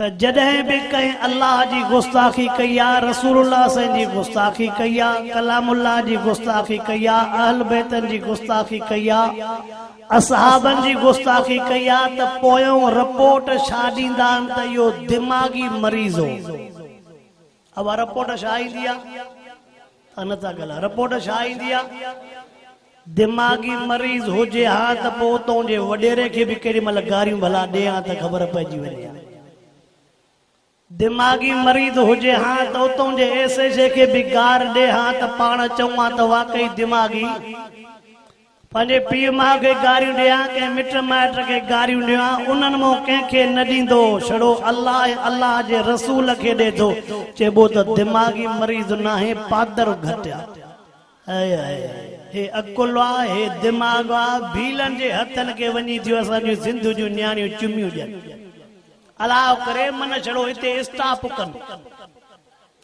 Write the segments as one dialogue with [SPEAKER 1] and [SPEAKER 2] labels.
[SPEAKER 1] जॾहिं भी कहीं अल्लाह जी गुस्ताखी कई आ, रसूलुल्लाह सैन जी गुस्ताखी कई आ, कलामुल्लाह जी गुस्ताखी कई आ, अहल बैतन जी गुस्ताखी कई आ, असहाबन जी गुस्ताखी कई आ, त पोयों रिपोर्ट छा ॾींदा आहिनि त इहो दिमाग़ी मरीज़ हो। अब रिपोर्ट छा ईंदी आहे? नथा ॻाल्हायो। रिपोर्ट छा ईंदी आहे? दिमाग़ी मरीज़ हुजे हा त पोइ उतों जे वॾेरे खे बि केॾी महिल गारियूं भला ॾे हा त ख़बर पइजी वञे। दिमाग़ी मरीज़ हुजे हा त उतों जे एसएचे खे बि गार ॾे हा त पाण चऊं हा त वाकई दिमाग़ी पंहिंजे पीउ माउ खे गारियूं ॾियां, कंहिं मिट माइट खे गारियूं ॾियां, उन्हनि मां कंहिंखे न ॾींदो, छड़ो अल्लाह अल्लाह जे रसूल खे ॾे थो। चइबो त दिमाग़ी मरीज़ न आहे, पादर घटिया। हे अकुल आहे, हे दिमाग़ आहे, भीलनि जे हथनि खे वञी थियूं असांजूं सिंध जूं न्याणियूं चुमियूं ॾियनि। अलाह करे मन छड़ो हिते स्टाप कनि,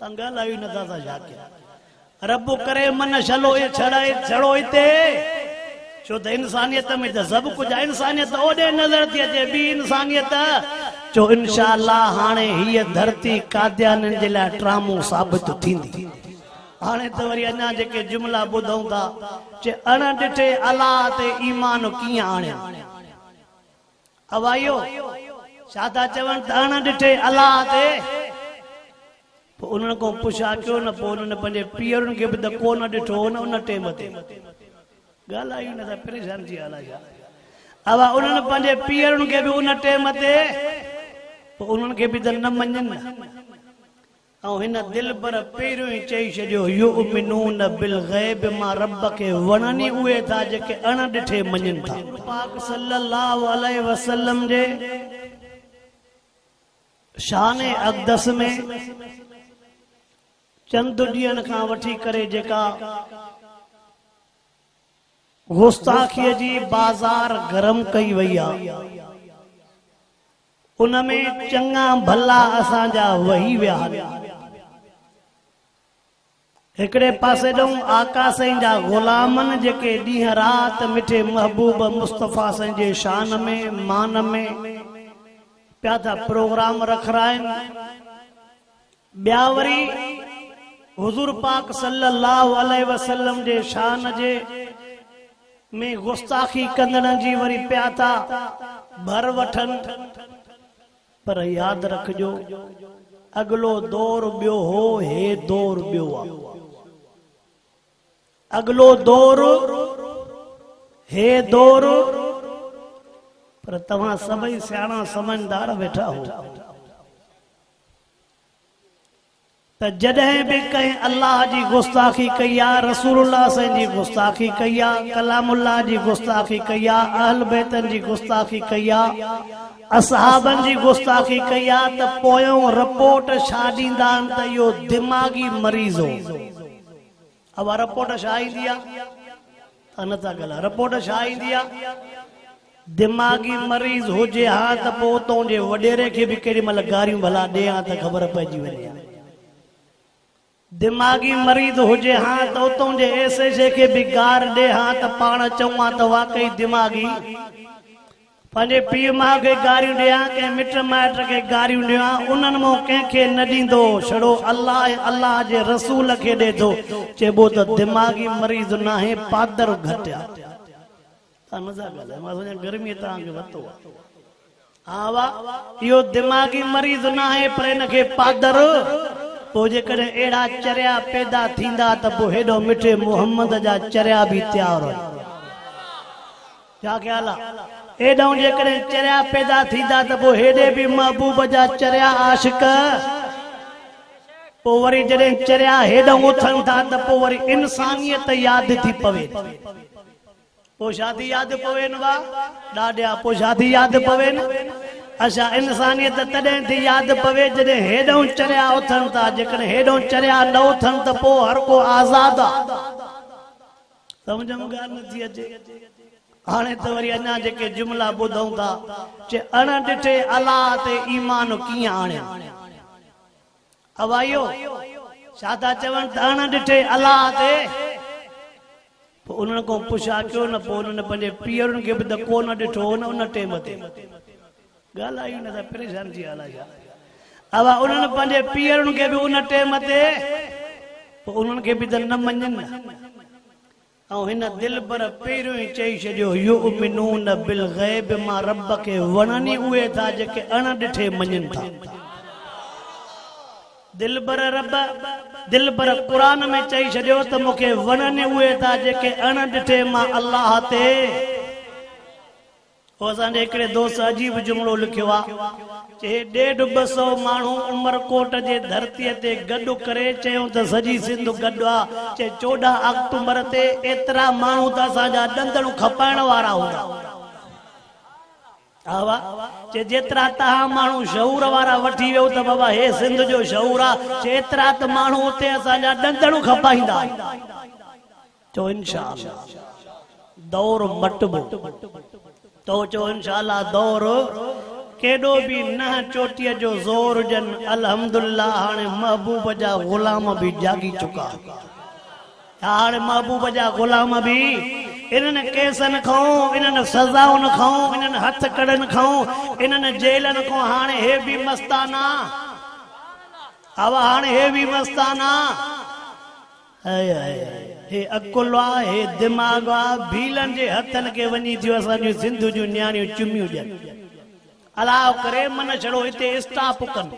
[SPEAKER 1] तव्हां ॻाल्हायूं नथा था छा कयो। रब करे मन छड़ो हिते, छो त इंसानियत में त सभु कुझु आहे। इंसानियत ओॾे नज़र थी अचे, ॿी इंसानियत जो इंशाअल्लाह हाणे हीअ धरती कादियाननि जे लाइ ट्रामो साबित थींदी। हाणे त वरी अञा जेके जुमला ॿुधूं था, चे अण ॾिठे अलाह ते ईमान कीअं आणिया। अवायो छा था चवनि त अण ॾिठे अलाह ते, पोइ उन्हनि खां पुछा कयो न, पोइ उन्हनि पंहिंजे पीअरुनि खे बि त कोन ॾिठो हो न उन टाइम ते। ॻाल्हायूं न था, परेशान थी हाल छा। अवा उन्हनि पंहिंजे पीअरुनि खे बि उन टाइम ते, पोइ उन्हनि खे बि त न मञनि न। ऐं हिन दिल पर पहिरियों ई चई छॾियो, युमिनून बिल गैब, मां रब खे वणनि उहे था जेके अण ॾिठे मञनि था। पाक सल्लल्लाहु अलैहि वसल्लम जे शान अक़दस में चंद ॾींहंनि खां वठी करे जेका गुस्ताखीअ जी बाज़ार गरम कई वई आहे, उनमें चङा भला असांजा वही विया। हिकिड़े पासे ॾऊं आका साईं जा ग़ुलामनि जेके ॾींहं राति मिठे महबूब मुस्तफ़ा साईं जे शान में मान में पिया था प्रोग्राम रखराइनि। ॿिया वरी हुज़ूर पाक सल्लल्लाहु अलैहि वसल्लम जे शान जे में गुस्ताखी कंदड़नि जी वरी पिया था भर वठनि। पर यादि रखिजो, अगलो दौर ॿियो हो, हे दौर ॿियो आहे। अगलो दौर, हे दौर, पर तव्हां सभई सियाणा समझदार वेठा हो त जॾहिं भी कहीं अल्लाह जी गुस्ताखी कई आ, रसूलुल्लाह सैन जी गुस्ताखी कई आ, कलामुल्लाह जी गुस्ताखी कई आ, अहल बैतन जी गुस्ताखी कई आ, असहाबन जी गुस्ताखी कई आ, त पोयों रिपोर्ट छा ॾींदा आहिनि त इहो दिमाग़ी मरीज़ हो। अब रिपोर्ट छा ईंदी आहे? नथा ॻाल्हायो। रिपोर्ट छा ईंदी आहे? दिमाग़ी मरीज़ हुजे हा त पोइ उतों जे वॾेरे खे बि केॾी महिल गारियूं भला ॾे हा त ख़बर पइजी वञे। दिमाग़ी मरीज़ हुजे हा त उतों जे एसएचे खे बि गार ॾे हा त पाण चऊं हा त वाकई दिमाग़ी पंहिंजे पीउ माउ खे गारियूं ॾियां, कंहिं मिट माइट खे गारियूं ॾियां, उन्हनि मां कंहिंखे न ॾींदो, छड़ो अल्लाह अल्लाह जे रसूल खे ॾे थो। चइबो त दिमाग़ी मरीज़ न आहे, पादर घटिया। गर्मी तव्हांखे वरितो आहे। हा वाह, इहो दिमाग़ी मरीज़ न आहे, पर हिनखे पादर। पोइ जेकॾहिं अहिड़ा चरिया पैदा थींदा त पोइ हेॾो मिठे मोहम्मद जा चरिया बि तयारु आहिनि। छा ख़्याल आहे? एॾो जेकॾहिं चरिया पैदा थींदा त पोइ हेॾे बि महबूब जा चरिया आशिक। पोइ वरी जॾहिं चरिया हेॾो उथनि था त पोइ वरी इंसानियत यादि थी पवे। पोइ शादी यादि पवे न वाह ॾाढिया, पोइ शादी यादि पवे न। अच्छा, इंसानियत तॾहिं थी यादि पवे जॾहिं हेॾो चरिया उथनि था। जेकॾहिं हेॾो चरिया न उथनि त पोइ हर को आज़ाद आहे। सम्झ में ॻाल्हि नथी अचे। हाणे त वरी अञा जेके जुमला ॿुधूं था, चे अण ॾिठे अलाह ते ईमान कीअं आणिया। अवायो छा था चवनि त अण ॾिठे अलाह ते, पोइ उन्हनि खां पुछा कयो न, पोइ उन्हनि पंहिंजे पीअरुनि खे बि त कोन ॾिठो हो न उन टाइम ते। ॻाल्हायूं न था, परेशान थी हाल छा। अब उन्हनि पंहिंजे पीअरुनि खे बि उन टेम ते पोइ उन्हनि खे बि त न मञनि न। ऐं हिन दिलि पर पहिरियों ई चई छॾियो युमिनून बिल ग़ैब मां रब खे वणनि उहे था जेके अण ॾिठे मञनि था। दिलि पर रब दिलि पर क़ुरान में चई छॾियो त मूंखे वणनि उहे था जेके अण ॾिठे मां अलाह ते। असांजे हिकिड़े दोस्त अजीब जुमिलो लिखियो आहे, चए 150-200 माण्हू उमरकोट जे धरतीअ ते गॾु करे चयूं त सॼी सिंध गॾु आहे। चए 14 अक्टूबर ते एतिरा माण्हू त असांजा ॾंदड़ूं खपाइण वारा हूंदा। चे जेतिरा तव्हां माण्हू शऊर वारा वठी वियो त बाबा हे सिंध जो शऊर आहे, एतिरा त माण्हू उते असांजा ॾंदड़ूं खपाईंदा। चो इंशाअल्लाह दौर मटबो तो चो इंशाअल्लाह दौर केॾो बि न चोटीअ जो ज़ोर जन अल्हम्दुलिल्लाह हाणे महबूब जा ग़ुलाम बि जागी चुका। हाणे महबूब जा ग़ुलाम बि इन्हनि केसनि खां इन्हनि सज़ाउनि खां इन्हनि हथ कड़नि खां इन्हनि जेलनि खां हाणे हे बि मस्ताना हाणे हे बि मस्ताना हे अकुल आहे हे दिमाग़ आहे भीलनि जे हथनि खे वञी थियूं असांजूं सिंध जूं न्याणियूं चुमियूं ॾियनि। अलाह करे मन छड़ो हिते स्टाप कनि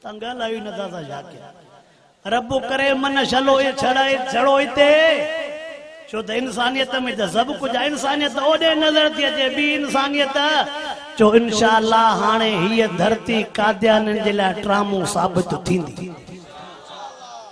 [SPEAKER 1] तंग ॻाल्हायूं नथा था छा कयूं। रब करे मन छड़ो हिते छो त इंसानियत में त सभु कुझु आहे। इंसानियत ओॾे नज़र थी अचे ॿी इंसानियत चो इंशाअल्लाह हाणे हीअ धरती कादियाननि जे लाइ ट्रामो साबित थींदी।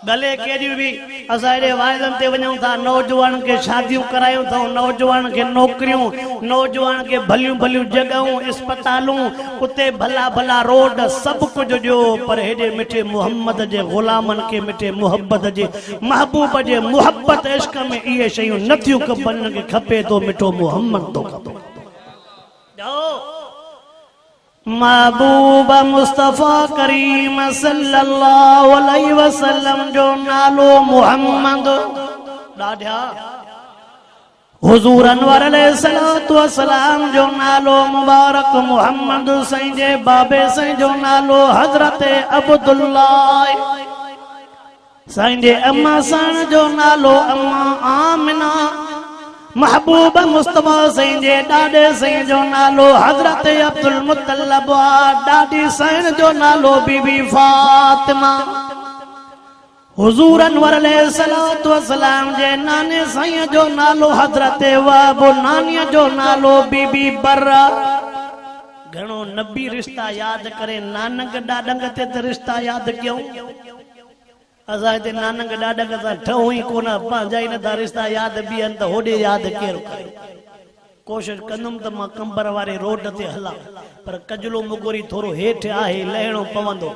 [SPEAKER 1] भले केॾियूं बि असां हेॾे वाइदनि ते वञूं था, नौजवान खे शादियूं करायूं था, नौजवान खे नौकरियूं, नौजवान खे भलियूं भलियूं जॻहूं इस्पतालूं, उते भला भला रोड सभु कुझु ॾियो, पर हेॾे मिठे मुहम्मद जे ग़ुलामनि खे मिठे मुहबत जे महबूब जे मुहबत इश्क में इहे शयूं नथियूं खपनि। खे खपे थो मिठो मुहम्मद थो खपे। महबूब मुस्तफ़ा करीम सल्लल्लाहु अलैहि वसल्लम जो नालो मुहम्मद ॾाढा हुज़ूर अनवर अलैहिस्सलातु वस्सलाम जो नालो मुबारक मुहम्मद साईं जे बाबे साईं जो नालो हज़रत अब्दुल्लाह साईं जे अम्मा साईं जो नालो अम्मा आमिना महबूब मुस्तफ़ा साईं जे ॾाॾे साईं जो नालो हज़रत अब्दुल मुत्तलिब ॾाॾी साईं जो नालो बीबी फातिमा हुज़ूर अनवर अलैहिस्सलातु वस्सलाम जे नाने साईं जो नालो हज़रत वहब नानीअ जो नालो बीबी बर्रा। घणो नबी रिश्ता यादि करे नानक ॾाॾंग ते त रिश्ता यादि कयूं। असां हिते नानक ॾाॾंग सां ठहूं ई कोन, पंहिंजा ई नथा रिश्ता यादि बीहनि त होॾे यादि केरु करे। कोशिशि कंदुमि त मां कंबर वारे रोड ते हलां, पर कजलो मुगोरी थोरो हेठि आहे, लहिणो पवंदो।